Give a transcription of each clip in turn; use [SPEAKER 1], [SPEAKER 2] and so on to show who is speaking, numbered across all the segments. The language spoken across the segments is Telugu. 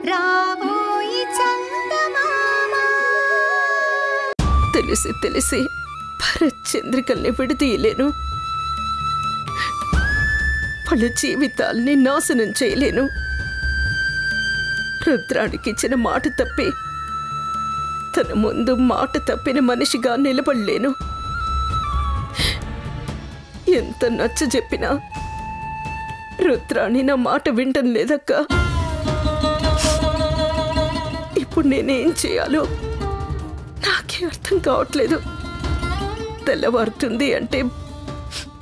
[SPEAKER 1] రాబోయి చందమామ.
[SPEAKER 2] తెలిసి తెలిసి భరత్ చంద్రికల్ని విడదీయలేను. వాళ్ళ జీవితాల్ని నాశనం చేయలేను. రుద్రానికి ఇచ్చిన మాట తప్పి తన ముందు మాట తప్పిన మనిషిగా నిలబడలేను. ఎంత నచ్చ చెప్పినా రుద్రాణి నా మాట వింటం లేదక్క. ఇప్పుడు నేనేం చేయాలో నాకే అర్థం కావట్లేదు. తెల్లవారుతుంది అంటే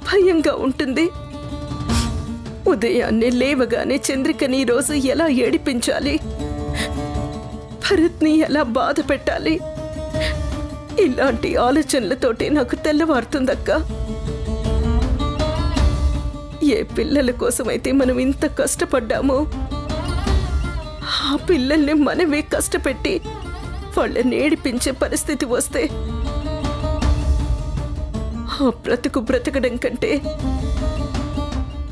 [SPEAKER 2] భయంగా ఉంటుంది. ఉదయాన్నే లేవగానే చంద్రికని రోజు ఎలా ఏడిపించాలి, భరత్ని ఎలా బాధ పెట్టాలి, ఇలాంటి ఆలోచనలతోటి నాకు తెల్లవారుతుందక్క. ఏ పిల్లల కోసమైతే మనం ఇంత కష్టపడ్డామో ఆ పిల్లల్ని మనమే కష్టపెట్టి వాళ్ళని ఏడిపించే పరిస్థితి వస్తే ఆ బ్రతుకు బ్రతకడం కంటే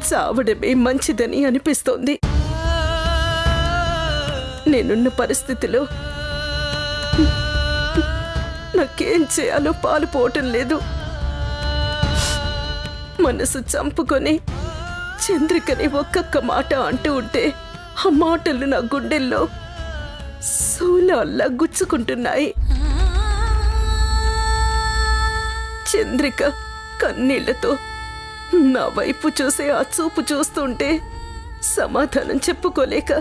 [SPEAKER 2] చావడమే మంచిదని అనిపిస్తోంది. నేనున్న పరిస్థితిలో నాకేం చేయాలో పాలుపోవటం లేదు. మనసు చంపుకొని చంద్రికని ఒక్కొక్క మాట అంటూ ఉంటే ఆ మాటలు నా గుండెల్లో సూలాల్లా గుచ్చుకుంటున్నాయి. చంద్రిక కన్నీళ్లతో నా వైపు చూసే ఆ చూపు చూస్తుంటే సమాధానం చెప్పుకోలేక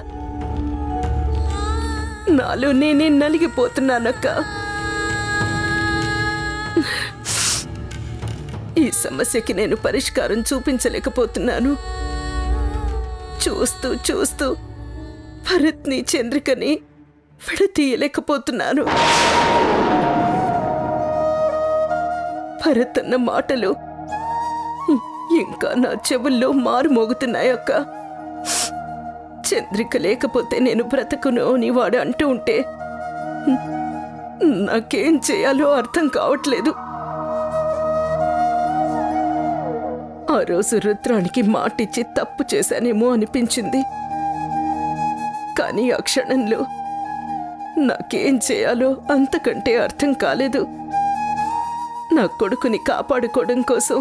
[SPEAKER 2] నాలో నేనే నలిగిపోతున్నానక్క. ఈ సమస్యకి నేను పరిష్కారం చూపించలేకపోతున్నాను. చూస్తూ చూస్తూ భరత్ని చంద్రికని విడతీయలేకపోతున్నాను. భరత్ అన్న మాటలు ఇంకా నా చెవుల్లో మారుమోగుతున్నాయక్క. చంద్రిక లేకపోతే నేను బ్రతకును అని వాడు అంటూ ఉంటే నాకేం చేయాలో అర్థం కావట్లేదు. ఆ రోజు రుద్రానికి మాటిచ్చి తప్పు చేశానేమో అనిపించింది. కానీ ఆ క్షణంలో నాకేం చేయాలో అంతకంటే అర్థం కాలేదు. నా కొడుకుని కాపాడుకోవడం కోసం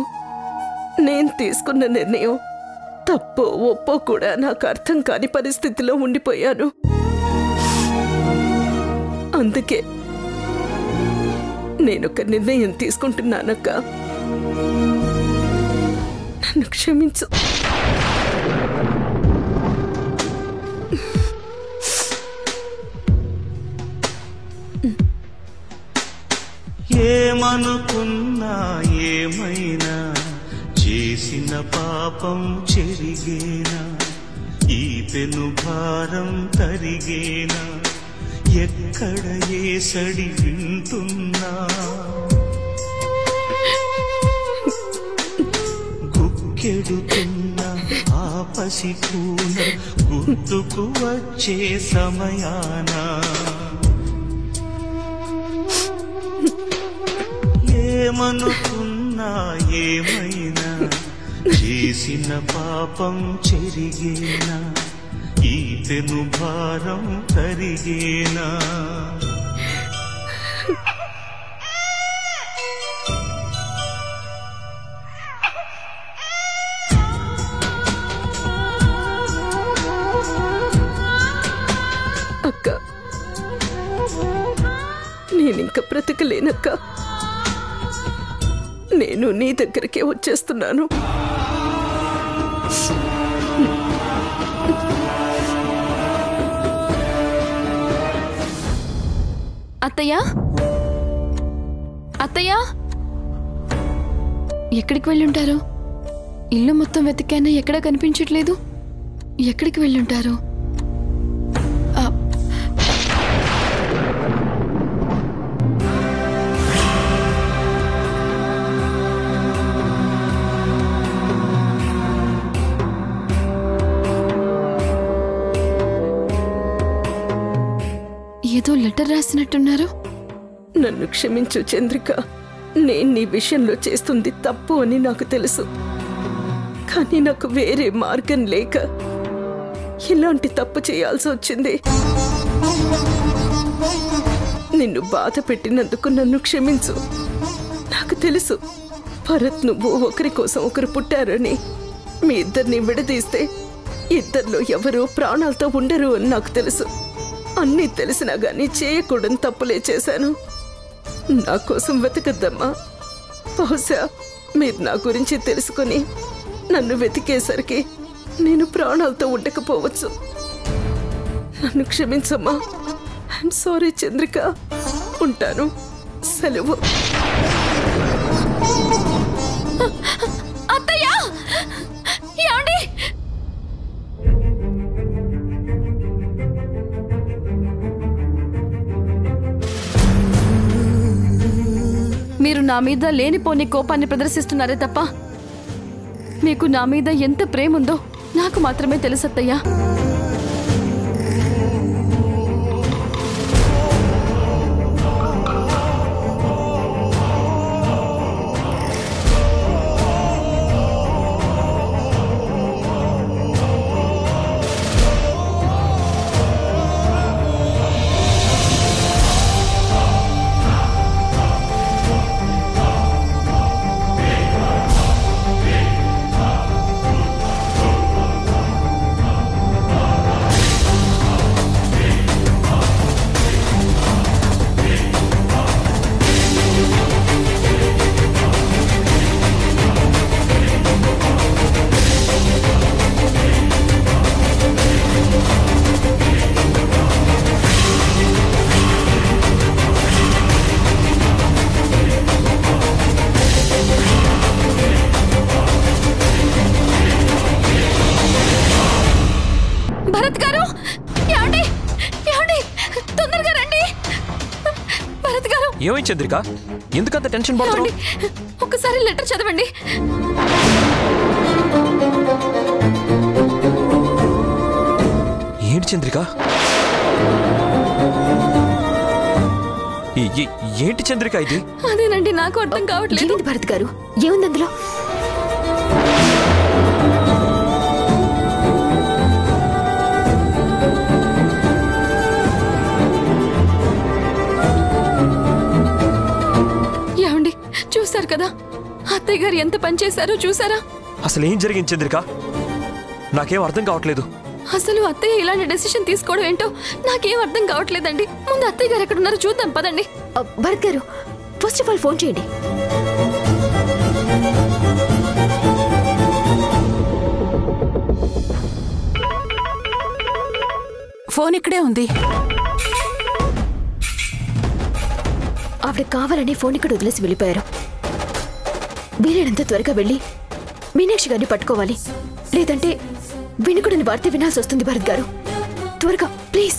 [SPEAKER 2] నేను తీసుకున్న నిర్ణయం తప్పో ఒప్పో కూడా నాకు అర్థం కాని పరిస్థితిలో ఉండిపోయాను. అందుకే నేనొక నిర్ణయం తీసుకుంటున్నానక్క. నన్ను క్షమించు.
[SPEAKER 3] ఏమనుకున్నా ఏమైనా చేసిన పాపం చెరిగేనా, ఈ పెను భారం తరిగేనా, ఎక్కడ ఏ సడి వింటున్నా, గుక్కెడుతున్న ఆ పసికూన గుర్తుకు వచ్చే సమయాన, ఏమనుకున్నా ఏమైనా చేసిన పాపం చెరిగేనా, ఈ పెను భారం తరిగేనా.
[SPEAKER 2] అక్క, నేనింక బ్రతకలేనక్క. నేను నీ దగ్గరికే వచ్చేస్తున్నాను.
[SPEAKER 4] అత్తయ్య, అత్తయ్య, ఎక్కడికి వెళ్ళుంటారు? ఇల్లు మొత్తం వెతికానా ఎక్కడా కనిపించట్లేదు. ఎక్కడికి వెళ్ళుంటారు? ఏదో లెటర్ రాసినట్టున్నారు.
[SPEAKER 2] నన్ను క్షమించు చంద్రిక. నేను నీ విషయంలో చేస్తుంది తప్పు అని నాకు తెలుసు. కానీ నాకు వేరే మార్గం లేక ఇలాంటి తప్పు చేయాల్సి వచ్చింది. నిన్ను బాధ పెట్టినందుకు నన్ను క్షమించు. నాకు తెలుసు భరత్ నువ్వు ఒకరి కోసం ఒకరు పుట్టారని. మీ ఇద్దరిని విడదీస్తే ఇద్దరిలో ఎవరు ప్రాణాలతో ఉండరు అని నాకు తెలుసు. అన్నీ తెలిసినా గానీ చేయకూడని తప్పులే చేశాను. నా కోసం వెతకద్దమ్మా. బహుశా మీరు నా గురించి తెలుసుకుని నన్ను వెతికేసరికి నేను ప్రాణాలతో ఉండకపోవచ్చు. నన్ను క్షమించమ్మా. I'm sorry Chandrika. ఉంటాను. సెలవు.
[SPEAKER 4] అత్తయ్య, ఏమండి? మీరు నా మీద లేనిపోని కోపాన్ని ప్రదర్శిస్తున్నారే తప్ప మీకు నా మీద ఎంత ప్రేమ ఉందో నాకు మాత్రమే తెలుసు అత్తయ్య. భరత్ గారు, ఏమండి? ఏమండి? తొందరగా రండి. భరత్ గారు.
[SPEAKER 5] ఏమైంది చంద్రిక? ఎందుకంత టెన్షన్ పడుతున్నావు?
[SPEAKER 4] ఒక్కసారి లెటర్ చదవండి.
[SPEAKER 5] ఏంటి చంద్రిక? ఏంటి చంద్రిక ఇది?
[SPEAKER 4] అదేనండి నాకు అర్థం కావట్లేదు.
[SPEAKER 6] భరత్ గారు, ఏముంది అందులో?
[SPEAKER 4] ఏమండి, చూసారు కదా అత్తయ్య గారు ఎంత పని చేశారో చూసారా?
[SPEAKER 5] అసలు ఏం జరిగింది చంద్రిక? నాకేం అర్థం కావట్లేదు.
[SPEAKER 4] అసలు అత్తయ్య ఇలాంటి డెసిషన్ తీసుకోవడం ఏంటో నాకేం అర్థం కావట్లేదండి. ముందు అత్తయ్య గారు ఎక్కడున్నారో చూద్దాం పదండి.
[SPEAKER 6] భరత్ గారు, ఫస్ట్ ఆఫ్ ఆల్ ఫోన్ చేయండి.
[SPEAKER 7] ఫోన్ ఇక్కడే ఉంది.
[SPEAKER 6] ఆవిడ కావాలని ఫోన్ ఇక్కడ వదిలేసి వెళ్ళిపోయారు. వీలైనంత త్వరగా వెళ్ళి మీనాక్షి గారిని పట్టుకోవాలి. లేదంటే వినుకుడని వార్త వినాల్సి వస్తుంది. భరత్ గారు, త్వరగా ప్లీజ్.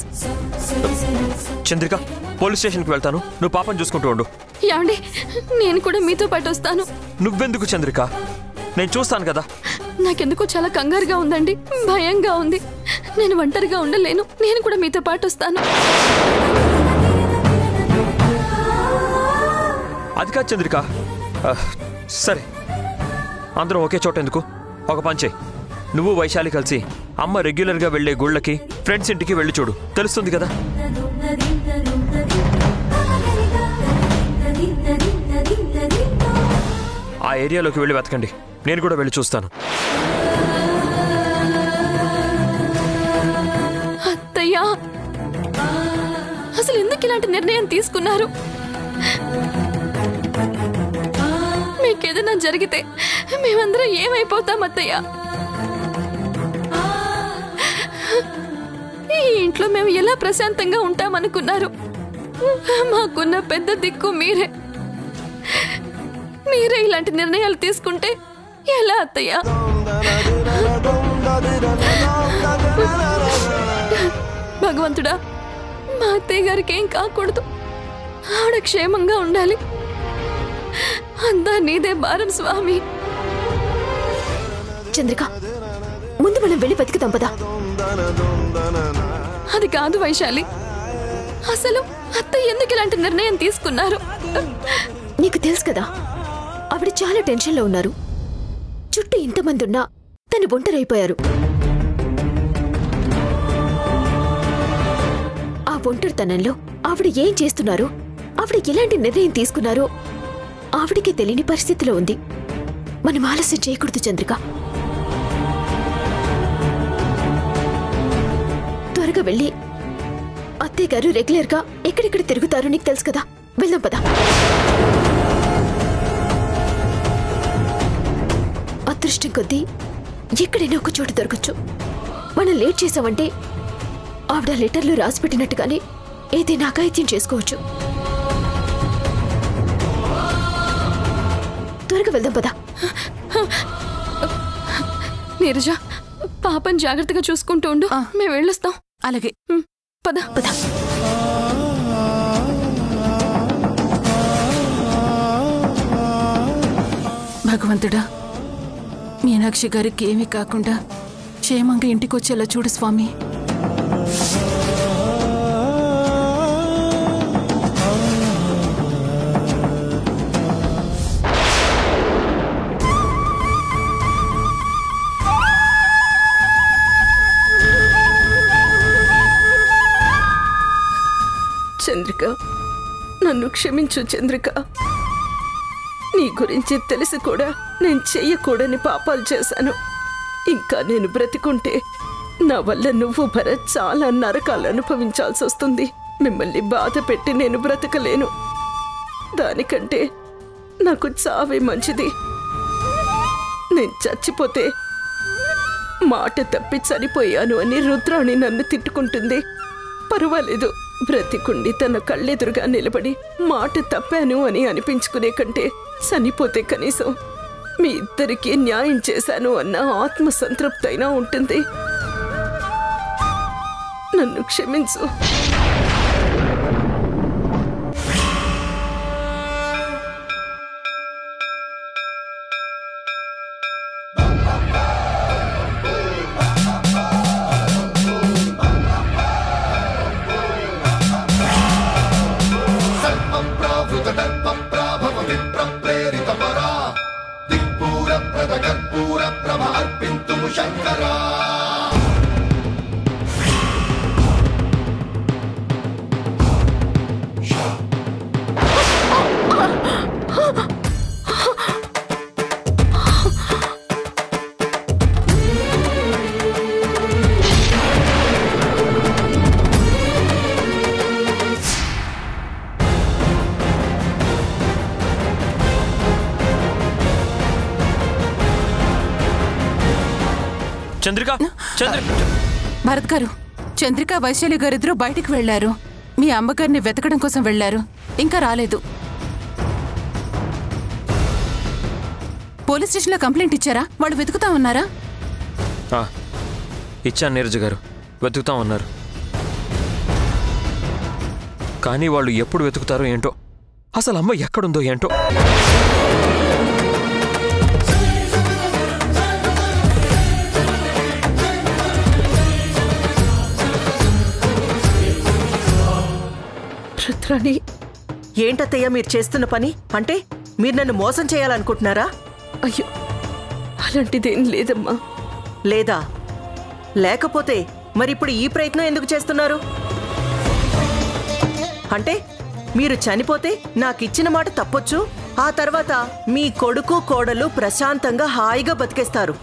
[SPEAKER 5] చంద్రిక, పోలీస్ స్టేషన్కి వెళ్తాను. నువ్వు పాపం చూసుకుంటూ ఉండు.
[SPEAKER 4] ఏమండి, నేను కూడా మీతో పాటు వస్తాను.
[SPEAKER 5] నువ్వెందుకు చంద్రిక? నేను చూస్తాను కదా.
[SPEAKER 4] నాకెందుకో చాలా కంగారుగా ఉందండి, భయంగా ఉంది. నేను ఒంటరిగా ఉండలేను. నేను కూడా మీతో పాటు వస్తాను.
[SPEAKER 5] అది కాదు చంద్రిక. సరే, అందరం ఒకే చోట ఎందుకు? ఒక పని చేయి. నువ్వు వైశాలి కలిసి అమ్మ రెగ్యులర్గా వెళ్లే గుళ్ళకి, ఫ్రెండ్స్ ఇంటికి వెళ్ళి చూడు, తెలుస్తుంది కదా. ఆ ఏరియాలోకి వెళ్ళి వెతకండి. నేను కూడా వెళ్ళి చూస్తాను.
[SPEAKER 4] అత్తయ్య, అసలు ఎందుకు ఇలాంటి నిర్ణయం తీసుకున్నారు? మీకేదైనా జరిగితే మేమందరం ఏమైపోతాం అత్తయ్య? ఈ ఇంట్లో మేము ఎలా ప్రశాంతంగా ఉంటామనుకున్నారు? మాకున్న పెద్ద దిక్కు మీరే. మీరే ఇలాంటి నిర్ణయాలు తీసుకుంటే ఎలా అత్తయ్య? భగవంతుడా, మా అత్తయ్య గారికి ఏం కాకూడదు. ఆవిడ క్షేమంగా ఉండాలి. అంతా నీదే భారం స్వామి.
[SPEAKER 6] చంద్రిక, ముందు మనం వెళ్ళి వెతికితాం పదా.
[SPEAKER 4] అది కాదు వైశాలి, అసలు అత్తయ్య ఎందుకు ఇలాంటి నిర్ణయం తీసుకున్నారు?
[SPEAKER 6] నీకు తెలుసు కదా, ఆవిడ చాలా టెన్షన్లో ఉన్నారు. చుట్టూ ఇంతమంది ఉన్నా తను ఒంటరైపోయారు. ఒంటరితనంలో ఆవిడ ఏం చేస్తున్నారో, ఆవిడ ఎలాంటి నిర్ణయం తీసుకున్నారో ఆవిడికే తెలియని పరిస్థితిలో ఉంది. మనం ఆలస్యం చేయకూడదు చంద్రిక. త్వరగా వెళ్ళి అత్తయ్య గారు రెగ్యులర్గా ఎక్కడెక్కడ తిరుగుతారో నీకు తెలుసు కదా, వెళ్దాం పదా. అదృష్టం కొద్దీ ఎక్కడైనా ఒక చోటు దొరకచ్చు. మనం లేట్ చేసామంటే ఆవిడ లెటర్లో రాసి పెట్టినట్టుగానే ఏదైనా అఘాయిత్యం చేసుకోవచ్చు. త్వరగా వెళ్దాం పదా.
[SPEAKER 4] నీరజ, పాపని జాగ్రత్తగా చూసుకుంటూ ఉండు, మేము వెళ్ళొస్తాం.
[SPEAKER 7] అలాగే
[SPEAKER 4] పద
[SPEAKER 6] పద.
[SPEAKER 7] భగవంతుడా, మీనాక్షి గారికి ఏమీ కాకుండా క్షేమంగా ఇంటికి వచ్చేలా చూడు స్వామి.
[SPEAKER 2] చంద్రిక, నన్ను క్షమించు చంద్రిక. నీ గురించి తెలిసి కూడా నేను చెయ్యకూడని పాపాలు చేశాను. ఇంకా నేను బ్రతికుంటే నా వల్ల నువ్వు భరత్ చాలా నరకాలు అనుభవించాల్సి వస్తుంది. మిమ్మల్ని బాధ పెట్టి నేను బ్రతకలేను. దానికంటే నాకు చావే మంచిది. నేను చచ్చిపోతే మాట తప్పి చనిపోయాను అని రుద్రాణి నన్ను తిట్టుకుంటుంది. పర్వాలేదు, బ్రతికుండి తన కళ్ళెదురుగా నిలబడి మాట తప్పాను అని అనిపించుకునే కంటే చనిపోతే కనీసం మీ ఇద్దరికీ న్యాయం చేశాను అన్న ఆత్మసంతృప్తి అయినా ఉంటుంది. నన్ను క్షమించు.
[SPEAKER 5] చంద్రిక,
[SPEAKER 7] భరత్ గారు, చంద్రిక వైశాలి గారిద్దరూ బయటికి వెళ్లారు. మీ అమ్మగారిని వెతకడం కోసం వెళ్లారు, ఇంకా రాలేదు. పోలీస్ స్టేషన్లో కంప్లైంట్ ఇచ్చారా? వాళ్ళు వెతుకుతా ఉన్నారా?
[SPEAKER 5] ఇచ్చాను నీరజ గారు, వెతుకుతా ఉన్నారు. కానీ వాళ్ళు ఎప్పుడు వెతుకుతారో ఏంటో, అసలు అమ్మ ఎక్కడుందో ఏంటో.
[SPEAKER 2] రుద్రాణి,
[SPEAKER 8] ఏంటత్తయ్య మీరు చేస్తున్న పని? అంటే మీరు నన్ను మోసం చేయాలనుకుంటున్నారా?
[SPEAKER 2] అయ్యో, అలాంటిదేం లేదమ్మా.
[SPEAKER 8] లేదా? లేకపోతే మరిప్పుడు ఈ ప్రయత్నం ఎందుకు చేస్తున్నారు? అంటే మీరు చనిపోతే నాకిచ్చిన మాట తప్పొచ్చు, ఆ తర్వాత మీ కొడుకు కోడలు ప్రశాంతంగా హాయిగా బతికేస్తారు.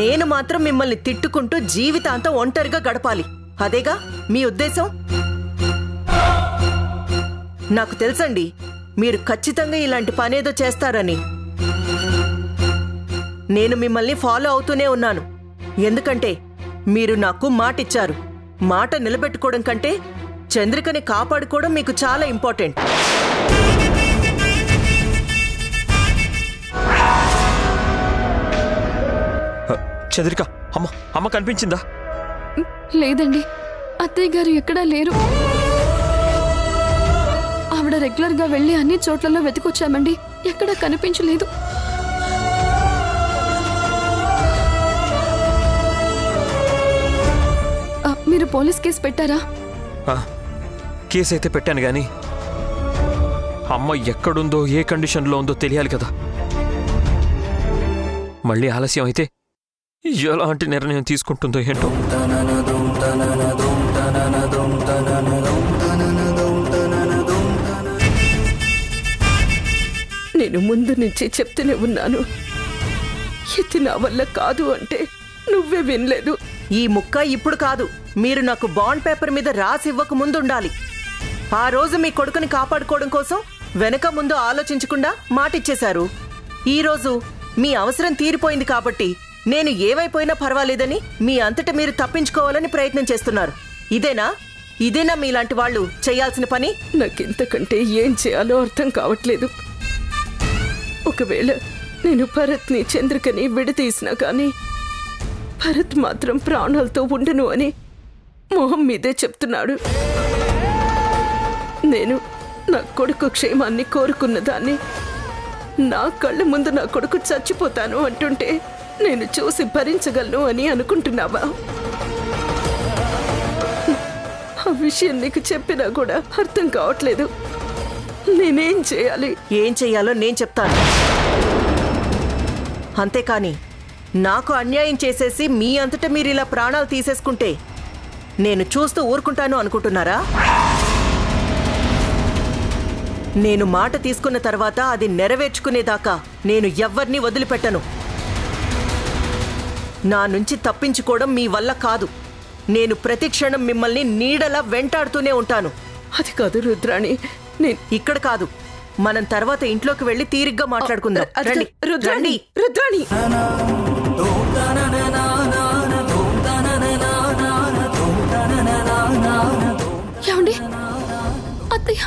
[SPEAKER 8] నేను మాత్రం మిమ్మల్ని తిట్టుకుంటూ జీవితాంతం ఒంటరిగా గడపాలి, అదేగా మీ ఉద్దేశం? నాకు తెలుసండి మీరు ఖచ్చితంగా ఇలాంటి పనేదో చేస్తారని. నేను మిమ్మల్ని ఫాలో అవుతూనే ఉన్నాను. ఎందుకంటే మీరు నాకు మాటిచ్చారు. మాట నిలబెట్టుకోవడం కంటే చంద్రికని కాపాడుకోవడం మీకు చాలా ఇంపార్టెంట్.
[SPEAKER 5] చంద్రిక, అమ్మ కనిపించిందా?
[SPEAKER 4] లేదండి, అత్తయ్య గారు ఎక్కడా లేరు. ఆవిడ రెగ్యులర్గా వెళ్ళి అన్ని చోట్లలో వెతికొచ్చామండి, ఎక్కడా కనిపించలేదు. మీరు పోలీస్ కేసు పెట్టారా?
[SPEAKER 5] కేసు అయితే పెట్టాను, కానీ అమ్మ ఎక్కడుందో ఏ కండిషన్లో ఉందో తెలియాలి కదా. మళ్ళీ ఆలస్యం అయితే ఎలాంటి నిర్ణయం తీసుకుంటుందో ఏంటో.
[SPEAKER 2] నేను ముందు నుంచి చెప్తూనే ఉన్నాను. ఇది నా వల్ల కాదు అంటే నువ్వే వినలేదు.
[SPEAKER 8] ఈ ముక్క ఇప్పుడు కాదు, మీరు నాకు బాండ్ పేపర్ మీద రాసి ఇవ్వక ముందు ఉండాలి. ఆ రోజు మీ కొడుకుని కాపాడుకోవడం కోసం వెనక ముందు ఆలోచించకుండా మాటిచ్చేశారు. ఈరోజు మీ అవసరం తీరిపోయింది కాబట్టి నేను ఏవైపోయినా పర్వాలేదని మీ అంతటా మీరు తప్పించుకోవాలని ప్రయత్నం చేస్తున్నారు. ఇదేనా మీలాంటి వాళ్ళు చేయాల్సిన పని?
[SPEAKER 2] నాకింతకంటే ఏం చేయాలో అర్థం కావట్లేదు. ఒకవేళ నేను భరత్ని చంద్రికని విడదీసినా కానీ భరత్ మాత్రం ప్రాణాలతో ఉండను అని మొహం మీదే చెప్తున్నాడు. నేను నా కొడుకు క్షేమాన్ని కోరుకున్న దాన్ని నా కళ్ళ ముందు నా కొడుకు చచ్చిపోతాను అంటుంటే నేను చూసి భరించగలను అని అనుకుంటున్నావా? ఆ విషయం నీకు చెప్పినా కూడా అర్థం కావట్లేదు. నేనేం చేయాలి?
[SPEAKER 8] ఏం చెయ్యాలో నేను చెప్తాను. అంతేకాని నాకు అన్యాయం చేసేసి మీ అంతటా మీరు ఇలా ప్రాణాలు తీసేసుకుంటే నేను చూస్తూ ఊరుకుంటాను అనుకుంటున్నారా? నేను మాట తీసుకున్న తర్వాత అది నెరవేర్చుకునేదాకా నేను ఎవ్వరినీ వదిలిపెట్టను. నా నుంచి తప్పించుకోవడం మీ వల్ల కాదు. నేను ప్రతి క్షణం మిమ్మల్ని నీడలా వెంటాడుతూనే ఉంటాను.
[SPEAKER 2] అది కాదు రుద్రాణి, నేను
[SPEAKER 8] ఇక్కడ కాదు, మనం తర్వాత ఇంట్లోకి వెళ్ళి తీరిగ్గా మాట్లాడుకుందాం. రండి.
[SPEAKER 2] రుద్రాణి, రుద్రాణి.
[SPEAKER 4] ఏమండి అత్తయ్య,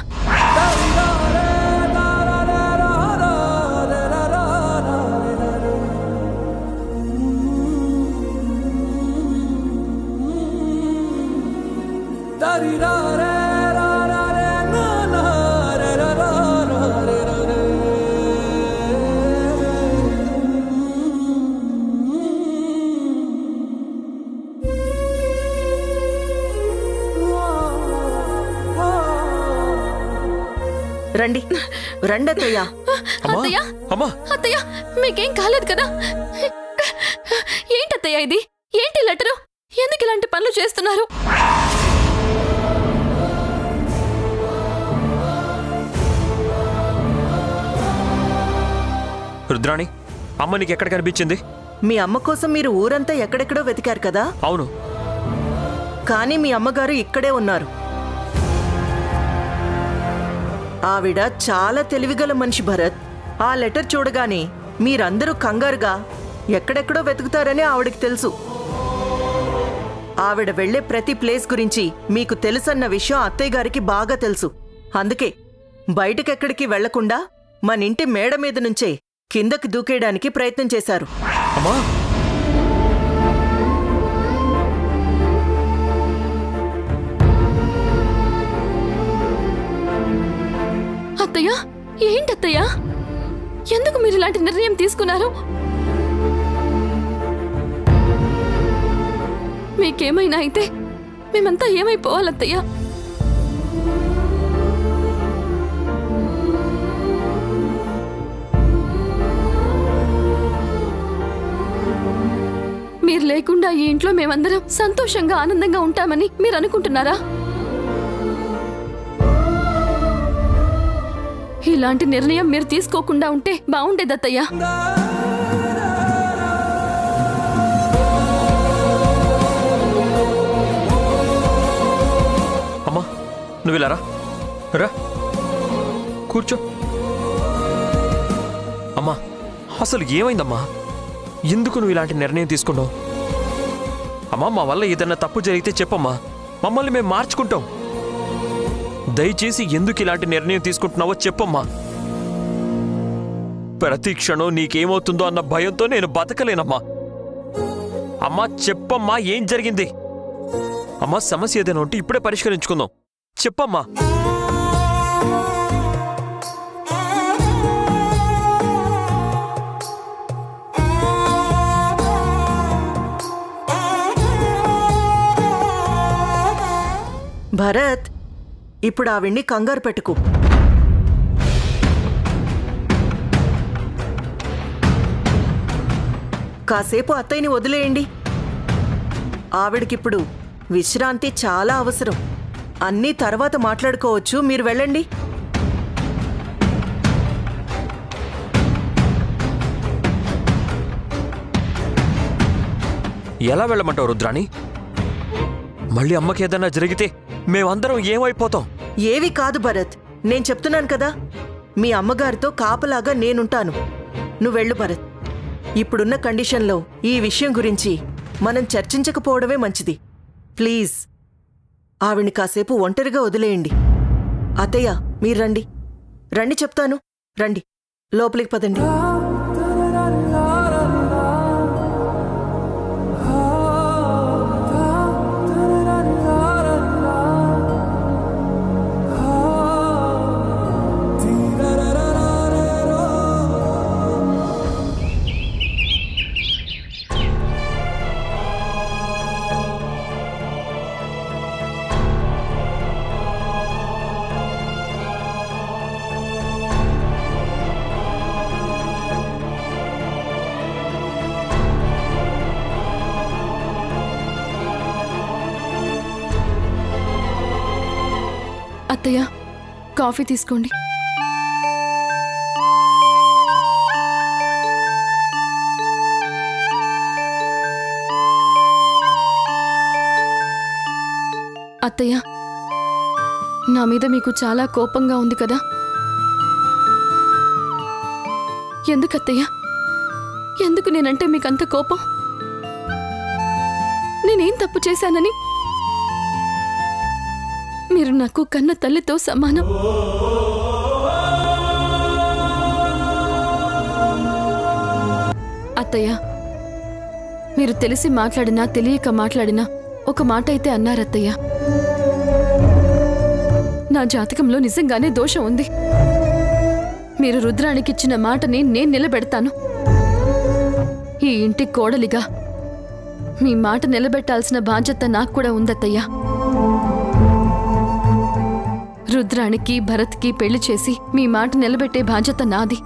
[SPEAKER 8] రండి రండి అత్తయ్య.
[SPEAKER 4] అత్తయ్య, అత్తయ్య మీకేం కాలేదు కదా? ఏంటత్తయ్య ఇది? ఏంటి లెటరు? ఎందుకు ఇలాంటి పనులు చేస్తున్నారు?
[SPEAKER 5] రుద్రాణి, అమ్మ నీకు ఎక్కడ కనిపించింది?
[SPEAKER 8] మీ అమ్మ కోసం మీరు ఊరంతా ఎక్కడెక్కడో వెతికారు కదా?
[SPEAKER 5] అవును.
[SPEAKER 8] కానీ మీ అమ్మగారు ఇక్కడే ఉన్నారు. ఆవిడ చాలా తెలివిగల మనిషి భరత్. ఆ లెటర్ చూడగానే మీరందరూ కంగారుగా ఎక్కడెక్కడో వెతుకుతారని ఆవిడకి తెలుసు. ఆవిడ వెళ్లే ప్రతి ప్లేస్ గురించి మీకు తెలుసన్న విషయం అత్తయ్య గారికి బాగా తెలుసు. అందుకే బయటకెక్కడికి వెళ్లకుండా మన ఇంటి మేడ మీద నుంచే కిందకి దూకేయడానికి ప్రయత్నం చేశారు.
[SPEAKER 4] అత్తయ్య, ఏంటత్తయ్య? ఎందుకు మీరు ఇలాంటి నిర్ణయం తీసుకున్నారు? మీకేమైనా అయితే మేమంతా ఏమైపోవాలత్తయ్య? మీరు లేకుండా ఈ ఇంట్లో మేమందరం సంతోషంగా ఆనందంగా ఉంటామని మీరు అనుకుంటున్నారా? ఇలాంటి నిర్ణయం మీరు తీసుకోకుండా ఉంటే బాగుండేదత్తయ్యా.
[SPEAKER 5] అమ్మా, నువ్వు ఇలా రా, కూర్చో. అమ్మా, అసలు ఏమైందమ్మా? ఎందుకు నువ్వు ఇలాంటి నిర్ణయం తీసుకున్నావు? అమ్మా, మా వల్ల ఏదైనా తప్పు జరిగితే చెప్పమ్మా, మమ్మల్ని మేము మార్చుకుంటాం. దయచేసి ఎందుకు ఇలాంటి నిర్ణయం తీసుకుంటున్నావో చెప్పమ్మా. ప్రతి క్షణం నీకేమవుతుందో అన్న భయంతో నేను బతకలేనమ్మా. అమ్మా చెప్పమ్మా, ఏం జరిగింది? అమ్మా, సమస్య ఏదైనా ఉంటే ఇప్పుడే పరిష్కరించుకుందాం. చెప్పమ్మా.
[SPEAKER 8] భరత్, ఇప్పుడు ఆవిడ్ని కంగారు పెట్టుకు. కాసేపు అత్తయ్యని వదిలేయండి. ఆవిడకిప్పుడు విశ్రాంతి చాలా అవసరం. అన్నీ తర్వాత మాట్లాడుకోవచ్చు. మీరు వెళ్ళండి.
[SPEAKER 5] ఎలా వెళ్ళమంటావు రుద్రాణి? మళ్ళీ అమ్మకి ఏదన్నా జరిగితే మేమందరం ఏమైపోతాం?
[SPEAKER 8] ఏవి కాదు భరత్, నేను చెప్తున్నాను కదా, మీ అమ్మగారితో కాపలాగా నేనుంటాను. నువ్వెళ్ళు భరత్. ఇప్పుడున్న కండిషన్లో ఈ విషయం గురించి మనం చర్చించకపోవడమే మంచిది. ప్లీజ్ ఆవిడ్ని కాసేపు ఒంటరిగా వదిలేయండి. అత్తయ్య, మీరు రండి. రండి చెప్తాను. రండి, లోపలికి పదండి.
[SPEAKER 4] అత్తయ్య, కాఫీ తీసుకోండి. అత్తయ్య, నా మీద మీకు చాలా కోపంగా ఉంది కదా? ఎందుకు అత్తయ్య? ఎందుకు నేనంటే మీకంత కోపం? నేనేం తప్పు చేశానని? మీరు నాకు కన్న తల్లితో సమానం. అత్తయ్య, మీరు తెలిసి మాట్లాడినా తెలియక మాట్లాడినా ఒక మాట అయితే అన్నారత్తయ్య. నా జాతకంలో నిజంగానే దోషం ఉంది. మీరు రుద్రానికిచ్చిన మాటని నేను నిలబెడతాను. ఈ ఇంటి కోడలిగా మీ మాట నిలబెట్టాల్సిన బాధ్యత నాకు కూడా ఉందత్తయ్య. రుద్రానికి భరత్కి పెళ్లి చేసి మీ మాట నిలబెట్టే బాధ్యత నాది.